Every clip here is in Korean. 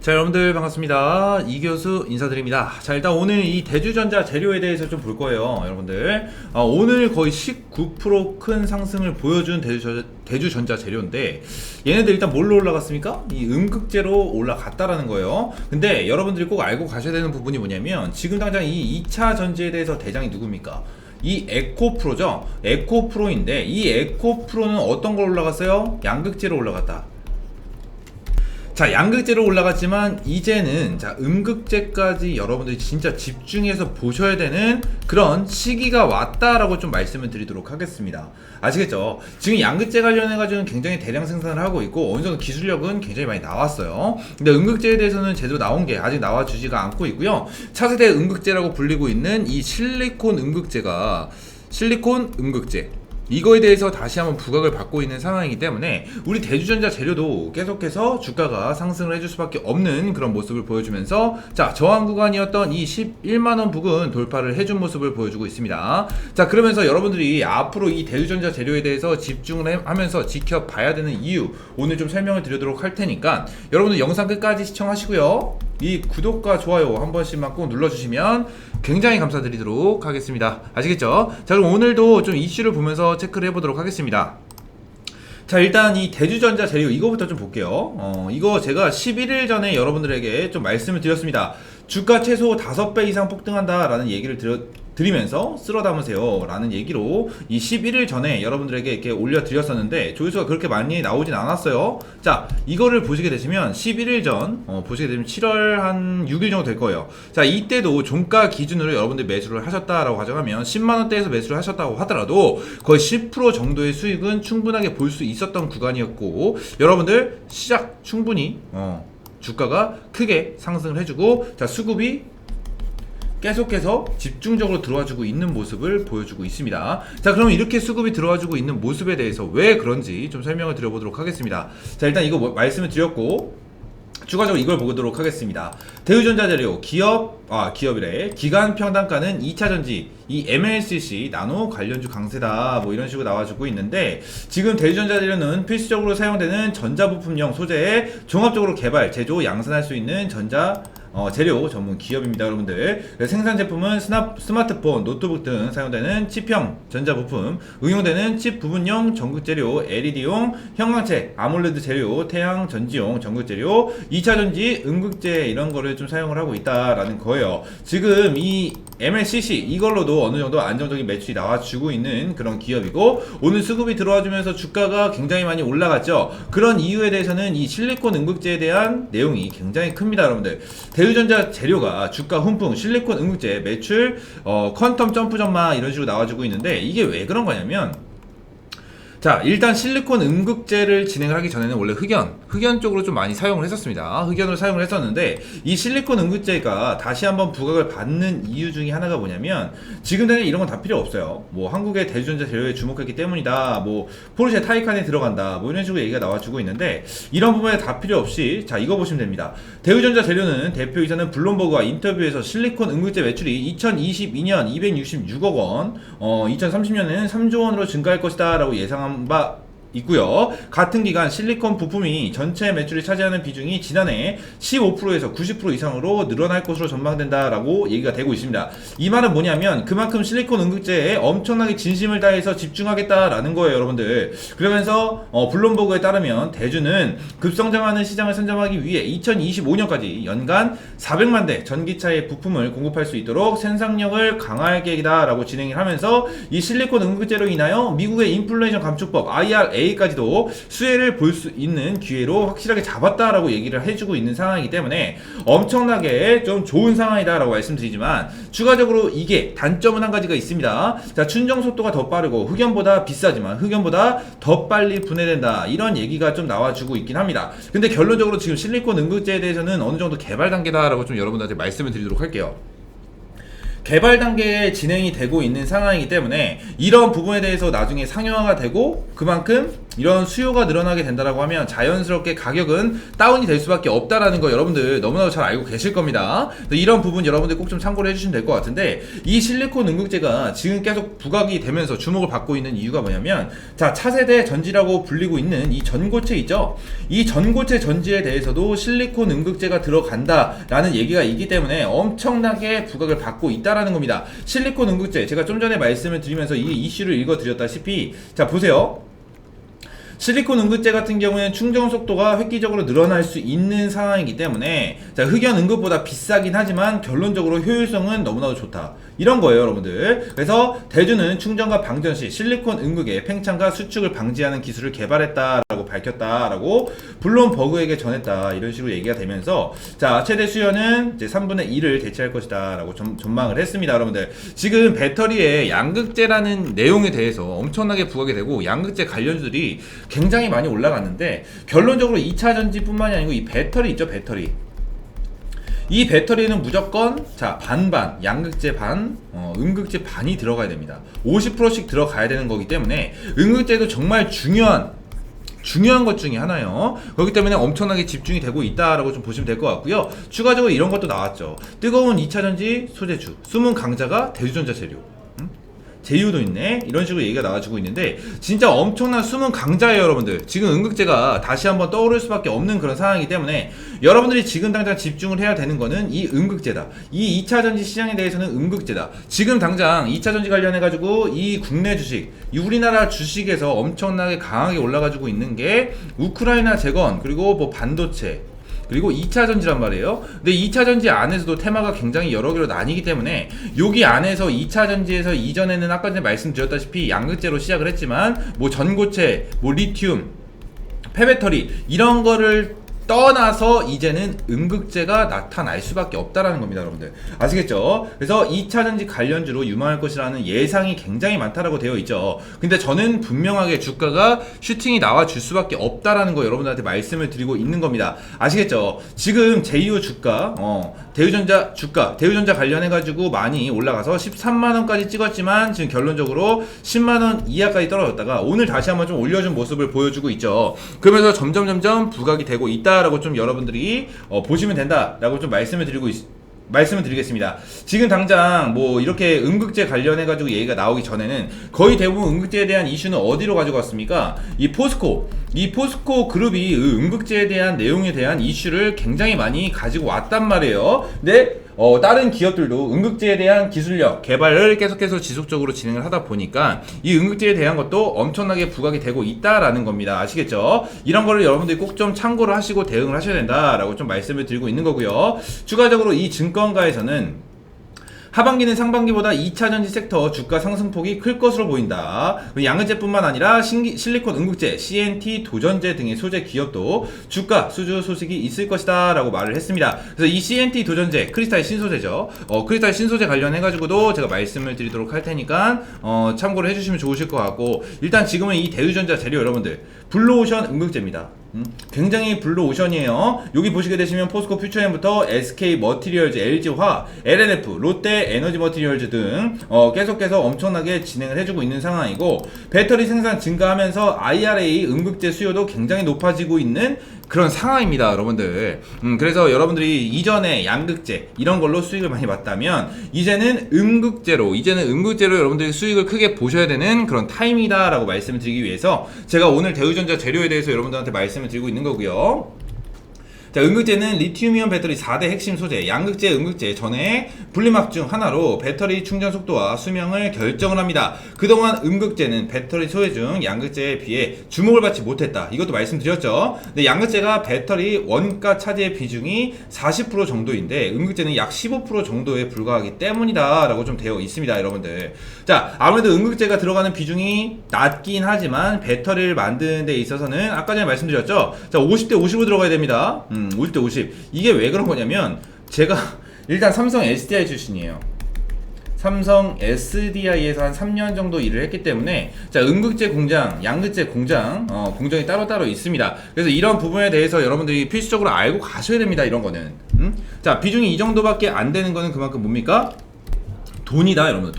자, 여러분들 반갑습니다. 이교수 인사드립니다. 자, 일단 오늘 이 대주전자 재료에 대해서 좀 볼 거예요, 여러분들. 오늘 거의 19% 큰 상승을 보여준 대주전자 재료인데, 얘네들 일단 뭘로 올라갔습니까? 이 음극재로 올라갔다라는 거예요. 근데 여러분들이 꼭 알고 가셔야 되는 부분이 뭐냐면, 지금 당장 이 2차 전지에 대해서 대장이 누굽니까? 이 에코프로죠. 에코프로인데, 이 에코프로는 어떤 걸 올라갔어요? 양극재로 올라갔다. 자, 양극재로 올라갔지만 이제는 자, 음극재까지 여러분들이 진짜 집중해서 보셔야 되는 그런 시기가 왔다라고 좀 말씀을 드리도록 하겠습니다. 아시겠죠? 지금 양극재 관련해 가지고는 굉장히 대량 생산을 하고 있고 어느 정도 기술력은 굉장히 많이 나왔어요. 근데 음극재에 대해서는 제대로 나온 게 아직 나와주지가 않고 있고요. 차세대 음극재라고 불리고 있는 이 실리콘 음극재가 실리콘 음극재, 이거에 대해서 다시 한번 부각을 받고 있는 상황이기 때문에 우리 대주전자 재료도 계속해서 주가가 상승을 해줄 수밖에 없는 그런 모습을 보여주면서, 자, 저항 구간이었던 이 11만원 부근 돌파를 해준 모습을 보여주고 있습니다. 자, 그러면서 여러분들이 앞으로 이 대주전자 재료에 대해서 집중을 하면서 지켜봐야 되는 이유, 오늘 좀 설명을 드리도록 할 테니까 여러분들 영상 끝까지 시청하시고요, 이 구독과 좋아요 한 번씩만 꼭 눌러주시면 굉장히 감사드리도록 하겠습니다. 아시겠죠? 자, 그럼 오늘도 좀 이슈를 보면서 체크를 해보도록 하겠습니다. 자, 일단 이 대주전자 재료 이거부터 좀 볼게요. 이거 제가 11일 전에 여러분들에게 좀 말씀을 드렸습니다. 주가 최소 5배 이상 폭등한다 라는 얘기를 드리면서 쓸어 담으세요 라는 얘기로 이 11일 전에 여러분들에게 이렇게 올려드렸었는데 조회수가 그렇게 많이 나오진 않았어요. 자, 이거를 보시게 되시면 11일 전 보시게 되면 7월 한 6일 정도 될 거예요. 자, 이때도 종가 기준으로 여러분들 매수를 하셨다라고 가정하면 10만원대에서 매수를 하셨다고 하더라도 거의 10% 정도의 수익은 충분하게 볼 수 있었던 구간이었고, 여러분들 시작 충분히 주가가 크게 상승을 해주고, 자, 수급이 계속해서 집중적으로 들어와주고 있는 모습을 보여주고 있습니다. 자, 그럼 이렇게 수급이 들어와주고 있는 모습에 대해서 왜 그런지 좀 설명을 드려보도록 하겠습니다. 자, 일단 이거 말씀을 드렸고 추가적으로 이걸 보도록 하겠습니다. 대우전자 재료 기업이래. 기간 평단가는 2차 전지 이 MLCC 나노 관련주 강세다 뭐 이런 식으로 나와주고 있는데, 지금 대우전자 재료는 필수적으로 사용되는 전자부품용 소재에 종합적으로 개발, 제조, 양산할 수 있는 전자 재료 전문 기업입니다, 여러분들. 생산 제품은 스마트폰, 노트북 등 사용되는 칩형 전자부품, 응용되는 칩 부분용 전극재료, LED용 형광체, 아몰레드 재료, 태양 전지용 전극재료, 2차 전지, 음극재 이런 거를 좀 사용을 하고 있다라는 거예요. 지금 이 MLCC 이걸로도 어느 정도 안정적인 매출이 나와주고 있는 그런 기업이고, 오늘 수급이 들어와주면서 주가가 굉장히 많이 올라갔죠. 그런 이유에 대해서는 이 실리콘 음극재에 대한 내용이 굉장히 큽니다, 여러분들. 대우전자 재료가 주가 훈풍, 실리콘 음극재 매출 퀀텀 점프 전망 이런 식으로 나와주고 있는데, 이게 왜 그런 거냐면, 자, 일단 실리콘 음극재를 진행을 하기 전에는 원래 흑연 쪽으로 좀 많이 사용을 했었습니다. 흑연으로 사용을 했었는데, 이 실리콘 음극재가 다시 한번 부각을 받는 이유 중에 하나가 뭐냐면, 지금 당장 이런 건 다 필요 없어요. 뭐 한국의 대주전자 재료에 주목했기 때문이다, 뭐 포르쉐 타이칸에 들어간다, 뭐 이런 식으로 얘기가 나와주고 있는데, 이런 부분에 다 필요 없이 자, 이거 보시면 됩니다. 대우전자 재료는 대표이사는 블룸버그와 인터뷰에서 실리콘 음극재 매출이 2022년 266억 원, 2030년에는 3조 원으로 증가할 것이다 라고 예상한 바 있고요. 같은 기간 실리콘 부품이 전체 매출이 차지하는 비중이 지난해 15%에서 90% 이상으로 늘어날 것으로 전망된다라고 얘기가 되고 있습니다. 이 말은 뭐냐면 그만큼 실리콘 음극재에 엄청나게 진심을 다해서 집중하겠다라는 거예요, 여러분들. 그러면서 블룸버그에 따르면 대주는 급성장하는 시장을 선점하기 위해 2025년까지 연간 400만 대 전기차의 부품을 공급할 수 있도록 생산력을 강화할 계획이다라고 진행을 하면서, 이 실리콘 음극재로 인하여 미국의 인플레이션 감축법 IRA까지도 수혜를 볼 수 있는 기회로 확실하게 잡았다라고 얘기를 해주고 있는 상황이기 때문에 엄청나게 좀 좋은 상황이다라고 말씀드리지만, 추가적으로 이게 단점은 한 가지가 있습니다. 자, 충정 속도가 더 빠르고 흑연보다 비싸지만 흑연보다 더 빨리 분해된다, 이런 얘기가 좀 나와주고 있긴 합니다. 근데 결론적으로 지금 실리콘 음극재에 대해서는 어느 정도 개발 단계다라고 좀 여러분들한테 말씀을 드리도록 할게요. 개발 단계에 진행이 되고 있는 상황이기 때문에 이런 부분에 대해서 나중에 상용화가 되고 그만큼 이런 수요가 늘어나게 된다라고 하면 자연스럽게 가격은 다운이 될 수밖에 없다라는 거 여러분들 너무나도 잘 알고 계실 겁니다. 이런 부분 여러분들 꼭 좀 참고를 해주시면 될 것 같은데, 이 실리콘 응급제가 지금 계속 부각이 되면서 주목을 받고 있는 이유가 뭐냐면, 자, 차세대 전지라고 불리고 있는 이 전고체 있죠. 이 전고체 전지에 대해서도 실리콘 응급제가 들어간다라는 얘기가 있기 때문에 엄청나게 부각을 받고 있다라는 겁니다. 실리콘 응급제, 제가 좀 전에 말씀을 드리면서 이 이슈를 읽어드렸다시피, 자 보세요. 실리콘 응급제 같은 경우에는 충전 속도가 획기적으로 늘어날 수 있는 상황이기 때문에, 자, 흑연 응급보다 비싸긴 하지만 결론적으로 효율성은 너무나도 좋다, 이런 거예요 여러분들. 그래서 대주는 충전과 방전 시 실리콘 응급의 팽창과 수축을 방지하는 기술을 개발했다라고 밝혔다라고 블론 버그에게 전했다, 이런 식으로 얘기가 되면서, 자, 최대 수요는 이제 3분의 1을 대체할 것이다 라고 전망을 했습니다. 여러분들 지금 배터리의 양극재라는 내용에 대해서 엄청나게 부각이 되고 양극재 관련주들이 굉장히 많이 올라갔는데, 결론적으로 2차 전지뿐만이 아니고 이 배터리 있죠, 배터리. 이 배터리는 무조건 자 반반, 양극재 반, 음극재 반이 들어가야 됩니다. 50%씩 들어가야 되는 거기 때문에 음극재도 정말 중요한 것 중에 하나예요. 그렇기 때문에 엄청나게 집중이 되고 있다라고 좀 보시면 될 것 같고요. 추가적으로 이런 것도 나왔죠. 뜨거운 2차전지 소재주, 숨은 강자가 대주전자 재료. 제휴도 있네, 이런 식으로 얘기가 나와주고 있는데, 진짜 엄청난 숨은 강자예요 여러분들. 지금 응급제가 다시 한번 떠오를 수밖에 없는 그런 상황이기 때문에 여러분들이 지금 당장 집중을 해야 되는 거는 이 응급제다. 이 2차전지 시장에 대해서는 응급제다. 지금 당장 2차전지 관련해 가지고 이 국내 주식, 이 우리나라 주식에서 엄청나게 강하게 올라가지고 있는 게 우크라이나 재건, 그리고 뭐 반도체, 그리고 2차전지란 말이에요. 근데 2차전지 안에서도 테마가 굉장히 여러 개로 나뉘기 때문에, 여기 안에서 2차전지에서 이전에는 아까 전에 말씀드렸다시피 양극재로 시작을 했지만 뭐 전고체, 뭐 리튬, 폐배터리, 이런 거를 떠나서 이제는 음극재가 나타날 수밖에 없다라는 겁니다 여러분들. 아시겠죠? 그래서 2차전지 관련주로 유망할 것이라는 예상이 굉장히 많다라고 되어 있죠. 근데 저는 분명하게 주가가 슈팅이 나와줄 수밖에 없다라는 거 여러분들한테 말씀을 드리고 있는 겁니다. 아시겠죠? 지금 제2호 주가, 대우전자 주가, 대우전자 관련해가지고 많이 올라가서 13만원까지 찍었지만 지금 결론적으로 10만원 이하까지 떨어졌다가 오늘 다시 한번 좀 올려준 모습을 보여주고 있죠. 그러면서 점점 부각이 되고 있다 라고 좀 여러분들이 보시면 된다라고 좀 말씀을 드리겠습니다. 지금 당장 뭐 이렇게 음극재 관련해 가지고 얘기가 나오기 전에는 거의 대부분 음극재에 대한 이슈는 어디로 가지고 왔습니까? 이 포스코 그룹이 음극재에 대한 내용에 대한 이슈를 굉장히 많이 가지고 왔단 말이에요. 근데 다른 기업들도 음극재에 대한 기술력 개발을 계속해서 지속적으로 진행을 하다 보니까 이 음극재에 대한 것도 엄청나게 부각이 되고 있다라는 겁니다. 아시겠죠? 이런 거를 여러분들이 꼭 좀 참고를 하시고 대응을 하셔야 된다라고 좀 말씀을 드리고 있는 거고요. 추가적으로 이 증권가에서는 하반기는 상반기보다 2차전지 섹터 주가 상승폭이 클 것으로 보인다. 양극재뿐만 아니라 실리콘 응급제, CNT 도전제 등의 소재 기업도 주가 수주 소식이 있을 것이다 라고 말을 했습니다. 그래서 이 CNT 도전제, 크리스탈 신소재죠. 크리스탈 신소재 관련해가지고도 제가 말씀을 드리도록 할 테니까 참고를 해주시면 좋으실 것 같고, 일단 지금은 이 대우전자 재료 여러분들 블루오션 응급제입니다. 굉장히 블루오션이에요. 여기 보시게 되시면 포스코 퓨처엠부터 SK 머티리얼즈, LG화, LNF, 롯데 에너지 머티리얼즈 등 계속해서 엄청나게 진행을 해주고 있는 상황이고, 배터리 생산 증가하면서 IRA 음극재 수요도 굉장히 높아지고 있는 그런 상황입니다 여러분들. 그래서 여러분들이 이전에 양극재 이런 걸로 수익을 많이 봤다면 이제는 음극재로 여러분들이 수익을 크게 보셔야 되는 그런 타임이다 라고 말씀을 드리기 위해서 제가 오늘 대우전자 재료에 대해서 여러분들한테 말씀을 드리고 있는 거고요. 자, 음극재는 리튬이온 배터리 4대 핵심 소재, 양극재, 음극재 전에 분리막 중 하나로 배터리 충전 속도와 수명을 결정을 합니다. 그동안 음극재는 배터리 소재 중 양극재에 비해 주목을 받지 못했다. 이것도 말씀드렸죠. 근데 양극재가 배터리 원가 차지의 비중이 40% 정도인데 음극재는 약 15% 정도에 불과하기 때문이다 라고 좀 되어 있습니다 여러분들. 자, 아무래도 음극재가 들어가는 비중이 낮긴 하지만 배터리를 만드는 데 있어서는 아까 전에 말씀드렸죠. 자, 50대 50으로 들어가야 됩니다. 50대 50. 이게 왜 그런 거냐면, 제가 일단 삼성 SDI 출신이에요. 삼성 SDI에서 한 3년 정도 일을 했기 때문에, 자, 음극재 공장, 양극재 공장, 공정이 따로따로 있습니다. 그래서 이런 부분에 대해서 여러분들이 필수적으로 알고 가셔야 됩니다, 이런 거는. 자, 비중이 이 정도밖에 안 되는 거는 그만큼 뭡니까? 돈이다, 여러분들,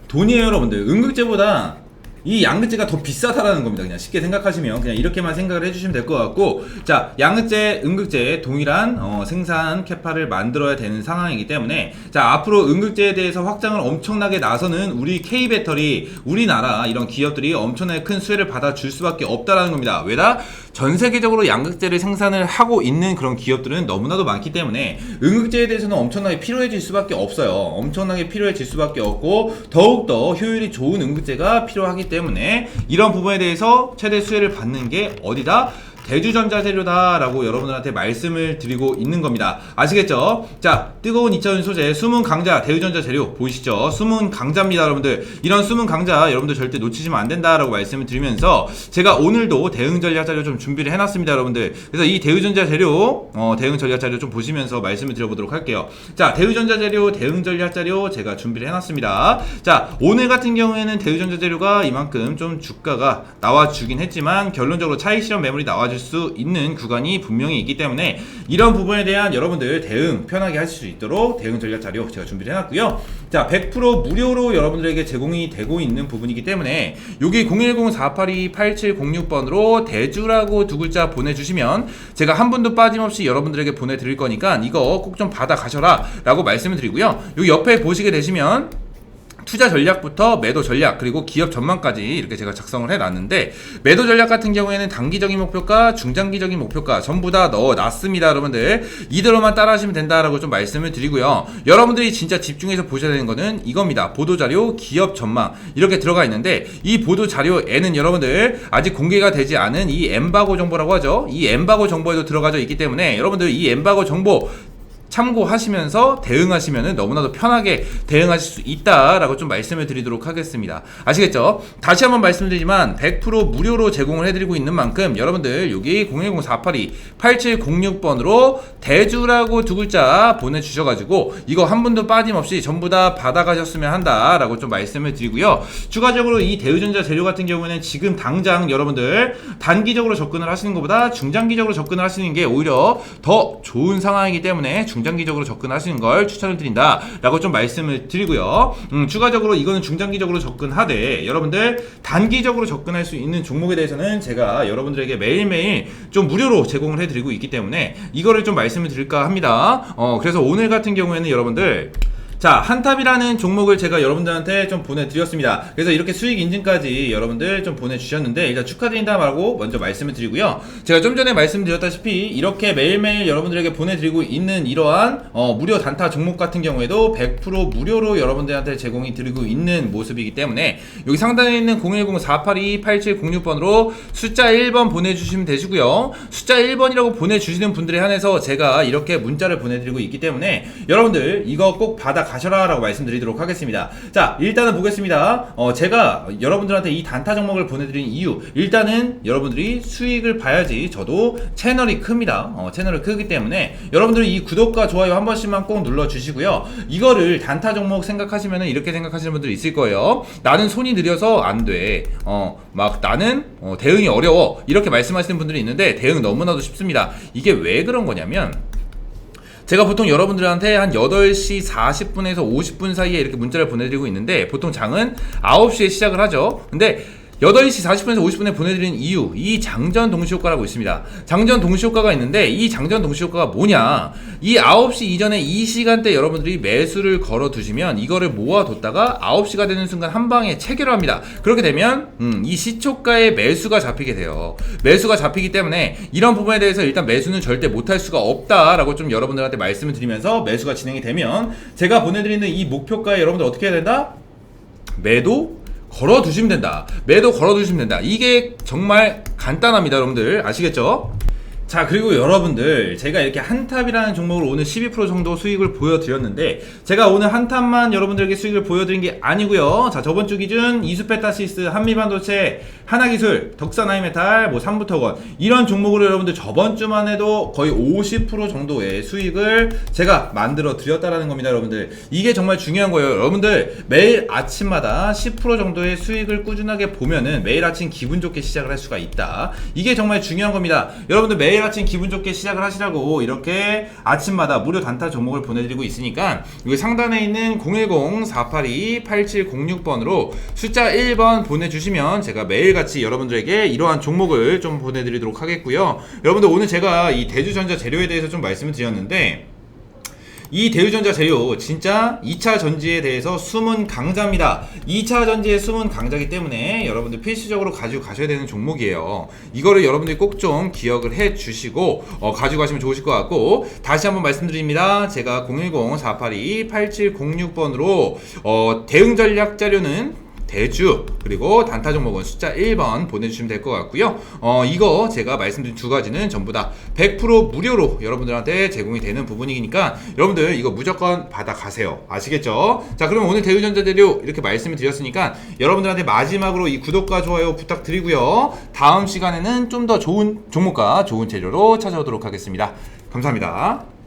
돈이에요, 여러분들. 음극재보다 이 양극재가 더 비싸다라는 겁니다. 그냥 쉽게 생각하시면 그냥 이렇게만 생각을 해주시면 될 것 같고, 자, 양극재, 음극재 동일한 생산 캐파를 만들어야 되는 상황이기 때문에, 자, 앞으로 음극재에 대해서 확장을 엄청나게 나서는 우리 K배터리, 우리나라 이런 기업들이 엄청나게 큰 수혜를 받아줄 수밖에 없다라는 겁니다. 왜다? 전 세계적으로 양극재를 생산을 하고 있는 그런 기업들은 너무나도 많기 때문에 음극재에 대해서는 엄청나게 필요해질 수밖에 없어요. 엄청나게 필요해질 수밖에 없고, 더욱더 효율이 좋은 음극재가 필요하기 때문에 이런 부분에 대해서 최대 수혜를 받는 게 어디다? 대주전자재료다라고 여러분들한테 말씀을 드리고 있는 겁니다. 아시겠죠? 자, 뜨거운 2차원 소재 숨은 강자 대주전자재료 보이시죠? 숨은 강자입니다, 여러분들. 이런 숨은 강자 여러분들 절대 놓치시면 안 된다라고 말씀을 드리면서 제가 오늘도 대응 전략 자료 좀 준비를 해놨습니다, 여러분들. 그래서 이 대주전자재료 대응 전략 자료 좀 보시면서 말씀을 드려보도록 할게요. 자, 대주전자재료 대응 전략 자료 제가 준비를 해놨습니다. 자, 오늘 같은 경우에는 대주전자재료가 이만큼 좀 주가가 나와주긴 했지만 결론적으로 차익 실현 매물이 나와줄 수 있는 구간이 분명히 있기 때문에 이런 부분에 대한 여러분들 대응 편하게 하실 수 있도록 대응 전략 자료 제가 준비를 해놨고요. 자, 100% 무료로 여러분들에게 제공이 되고 있는 부분이기 때문에 여기 010-482-8706번으로 대주라고 두 글자 보내주시면 제가 한 분도 빠짐없이 여러분들에게 보내드릴 거니까 이거 꼭 좀 받아 가셔라 라고 말씀을 드리고요. 여기 옆에 보시게 되시면 투자 전략부터 매도 전략 그리고 기업 전망까지 이렇게 제가 작성을 해놨는데, 매도 전략 같은 경우에는 단기적인 목표가 중장기적인 목표가 전부 다 넣어놨습니다. 여러분들 이대로만 따라하시면 된다라고 좀 말씀을 드리고요. 여러분들이 진짜 집중해서 보셔야 되는 거는 이겁니다. 보도자료 기업 전망 이렇게 들어가 있는데, 이 보도자료에는 여러분들 아직 공개가 되지 않은 이 엠바고 정보라고 하죠. 이 엠바고 정보에도 들어가져 있기 때문에 여러분들 이 엠바고 정보 참고하시면서 대응하시면 너무나도 편하게 대응하실 수 있다라고 좀 말씀을 드리도록 하겠습니다. 아시겠죠? 다시 한번 말씀드리지만 100% 무료로 제공을 해드리고 있는 만큼 여러분들 여기 010-482-8706번으로 대주라고 두 글자 보내주셔가지고 이거 한 분도 빠짐없이 전부 다 받아가셨으면 한다라고 좀 말씀을 드리고요. 추가적으로 이 대우전자 재료 같은 경우에는 지금 당장 여러분들 단기적으로 접근을 하시는 것보다 중장기적으로 접근을 하시는 게 오히려 더 좋은 상황이기 때문에 중장기적으로 접근하시는 걸 추천을 드린다 라고 좀 말씀을 드리고요. 추가적으로 이거는 중장기적으로 접근하되 여러분들 단기적으로 접근할 수 있는 종목에 대해서는 제가 여러분들에게 매일매일 좀 무료로 제공을 해드리고 있기 때문에 이거를 좀 말씀을 드릴까 합니다. 그래서 오늘 같은 경우에는 여러분들 자, 한탑이라는 종목을 제가 여러분들한테 좀 보내드렸습니다. 그래서 이렇게 수익 인증까지 여러분들 좀 보내주셨는데 일단 축하드린다 말고 먼저 말씀을 드리고요. 제가 좀 전에 말씀드렸다시피 이렇게 매일매일 여러분들에게 보내드리고 있는 이러한 무료 단타 종목 같은 경우에도 100% 무료로 여러분들한테 제공이 드리고 있는 모습이기 때문에 여기 상단에 있는 010-482-8706번으로 숫자 1번 보내주시면 되시고요. 숫자 1번이라고 보내주시는 분들에 한해서 제가 이렇게 문자를 보내드리고 있기 때문에 여러분들 이거 꼭 받아 가셔라 라고 말씀드리도록 하겠습니다. 자, 일단은 보겠습니다. 제가 여러분들한테 이 단타 종목을 보내드린 이유, 일단은 여러분들이 수익을 봐야지 저도 채널이 큽니다. 채널이 크기 때문에 여러분들이 이 구독과 좋아요 한 번씩만 꼭 눌러주시고요. 이거를 단타 종목 생각하시면 이렇게 생각하시는 분들이 있을 거예요. 나는 손이 느려서 안 돼. 막 나는 대응이 어려워. 이렇게 말씀하시는 분들이 있는데 대응 너무나도 쉽습니다. 이게 왜 그런 거냐면 제가 보통 여러분들한테 한 8시 40분에서 50분 사이에 이렇게 문자를 보내드리고 있는데 보통 장은 9시에 시작을 하죠. 근데 8시 40분에서 50분에 보내드리는 이유, 이 장전 동시효과라고 있습니다. 장전 동시효과가 있는데 이 장전 동시효과가 뭐냐, 이 9시 이전에 이 시간대 여러분들이 매수를 걸어두시면 이거를 모아뒀다가 9시가 되는 순간 한 방에 체결을 합니다. 그렇게 되면 이 시초가에 매수가 잡히게 돼요. 매수가 잡히기 때문에 이런 부분에 대해서 일단 매수는 절대 못할 수가 없다라고 좀 여러분들한테 말씀을 드리면서 매수가 진행이 되면 제가 보내드리는 이 목표가에 여러분들 어떻게 해야 된다? 매도 걸어두시면 된다. 매도 걸어두시면 된다. 이게 정말 간단합니다, 여러분들. 아시겠죠? 자, 그리고 여러분들 제가 이렇게 한탑이라는 종목을 오늘 12% 정도 수익을 보여드렸는데 제가 오늘 한탑만 여러분들에게 수익을 보여드린 게 아니고요. 자, 저번주 기준 이수페타시스, 한미반도체, 하나기술, 덕산하이메탈, 뭐 삼부터건 이런 종목으로 여러분들 저번주만 해도 거의 50% 정도의 수익을 제가 만들어 드렸다라는 겁니다, 여러분들. 이게 정말 중요한 거예요. 여러분들 매일 아침마다 10% 정도의 수익을 꾸준하게 보면은 매일 아침 기분 좋게 시작을 할 수가 있다. 이게 정말 중요한 겁니다. 여러분들 매일 매일 아침 기분 좋게 시작을 하시라고 이렇게 아침마다 무료 단타 종목을 보내드리고 있으니까 여기 상단에 있는 010-482-8706번으로 숫자 1번 보내주시면 제가 매일같이 여러분들에게 이러한 종목을 좀 보내드리도록 하겠고요. 여러분들 오늘 제가 이 대주전자 재료에 대해서 좀 말씀을 드렸는데 이 대우전자 재료 진짜 2차 전지에 대해서 숨은 강자입니다. 2차 전지의 숨은 강자이기 때문에 여러분들 필수적으로 가지고 가셔야 되는 종목이에요. 이거를 여러분들이 꼭 좀 기억을 해 주시고 가지고 가시면 좋으실 것 같고, 다시 한번 말씀드립니다. 제가 010-482-8706번으로 대응 전략 자료는 대주 그리고 단타 종목은 숫자 1번 보내주시면 될 것 같고요. 이거 제가 말씀드린 두 가지는 전부 다 100% 무료로 여러분들한테 제공이 되는 부분이니까 여러분들 이거 무조건 받아가세요. 아시겠죠? 자, 그러면 오늘 대우전자재료 이렇게 말씀을 드렸으니까 여러분들한테 마지막으로 이 구독과 좋아요 부탁드리고요. 다음 시간에는 좀 더 좋은 종목과 좋은 재료로 찾아오도록 하겠습니다. 감사합니다.